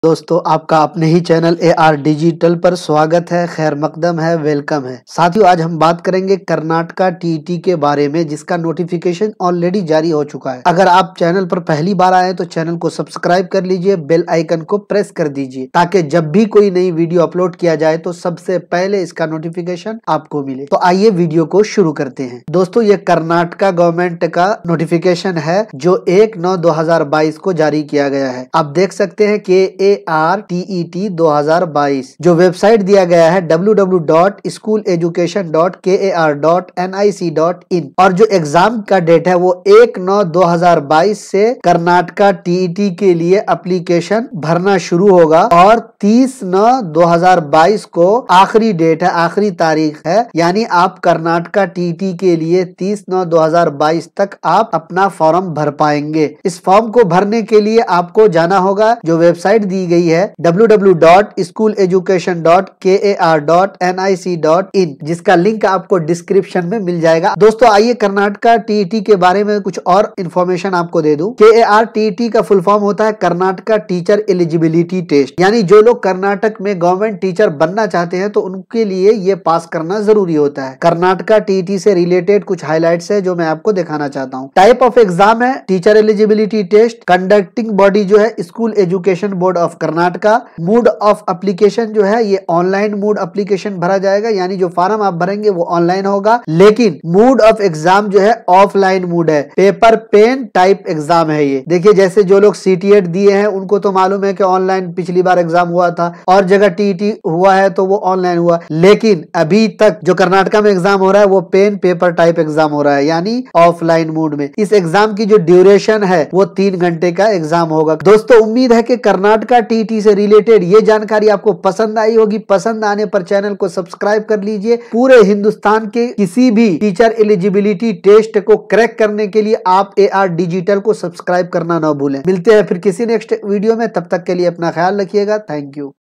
दोस्तों आपका अपने ही चैनल AR डिजिटल पर स्वागत है, खैर मकदम है, वेलकम है। साथियों आज हम बात करेंगे कर्नाटका TET के बारे में, जिसका नोटिफिकेशन ऑलरेडी जारी हो चुका है। अगर आप चैनल पर पहली बार आए तो चैनल को सब्सक्राइब कर लीजिए, बेल आइकन को प्रेस कर दीजिए ताकि जब भी कोई नई वीडियो अपलोड किया जाए तो सबसे पहले इसका नोटिफिकेशन आपको मिले। तो आइए वीडियो को शुरू करते हैं। दोस्तों ये कर्नाटका गवर्नमेंट का नोटिफिकेशन है जो 1/9/2022 को जारी किया गया है। आप देख सकते हैं कि AR TET 2022 जो वेबसाइट दिया गया है www.schooleducation.kar.nic.in और जो एग्जाम का डेट है वो 1/9/2022 से कर्नाटका TET के लिए एप्लीकेशन भरना शुरू होगा और 30/9/2022 को आखिरी डेट है, आखिरी तारीख है। यानी आप कर्नाटका TET के लिए 30/9/2022 तक आप अपना फॉर्म भर पाएंगे। इस फॉर्म को भरने के लिए आपको जाना होगा जो वेबसाइट दी गई है www.schooleducation.kar.nic.in जिसका लिंक आपको डिस्क्रिप्शन में मिल जाएगा। दोस्तों आइए कर्नाटका TET के बारे में कुछ और इंफॉर्मेशन आपको दे दूं। KAR TET का फुल फॉर्म होता है कर्नाटका टीचर एलिजिबिलिटी टेस्ट, यानी जो लोग कर्नाटक में गवर्नमेंट टीचर बनना चाहते हैं तो उनके लिए ये पास करना जरूरी होता है। कर्नाटका TET से रिलेटेड कुछ हाईलाइट्स है जो मैं आपको दिखाना चाहता हूँ। टाइप ऑफ एग्जाम है teacher eligibility test. Conducting body जो है school education board of Karnataka. Mode of application जो है ये ऑनलाइन मोड एप्लीकेशन भरा जाएगा, यानी जो फॉर्म आप भरेंगे वो ऑनलाइन होगा, लेकिन मोड ऑफ एग्जाम जो है ऑफलाइन मोड है, पेपर पेन टाइप एग्जाम है। ये देखिए जैसे जो लोग CTET दिए हैं उनको तो मालूम है कि ऑनलाइन पिछली बार एग्जाम हुआ था और जगह TET हुआ है तो वो ऑनलाइन हुआ, लेकिन अभी तक जो कर्नाटका में एग्जाम हो रहा है वो पेन पेपर टाइप एग्जाम हो रहा है, यानी ऑफलाइन मोड में। इस एग्जाम की जो ड्यूरेशन है वो 3 घंटे का एग्जाम होगा। दोस्तों उम्मीद है कि कर्नाटका TET से रिलेटेड ये जानकारी आपको पसंद आई होगी। पसंद आने पर चैनल को सब्सक्राइब कर लीजिए। पूरे हिंदुस्तान के किसी भी टीचर एलिजिबिलिटी टेस्ट को क्रैक करने के लिए आप AR डिजिटल को सब्सक्राइब करना ना भूलें। मिलते हैं फिर किसी नेक्स्ट वीडियो में, तब तक के लिए अपना ख्याल रखिएगा। Thank you.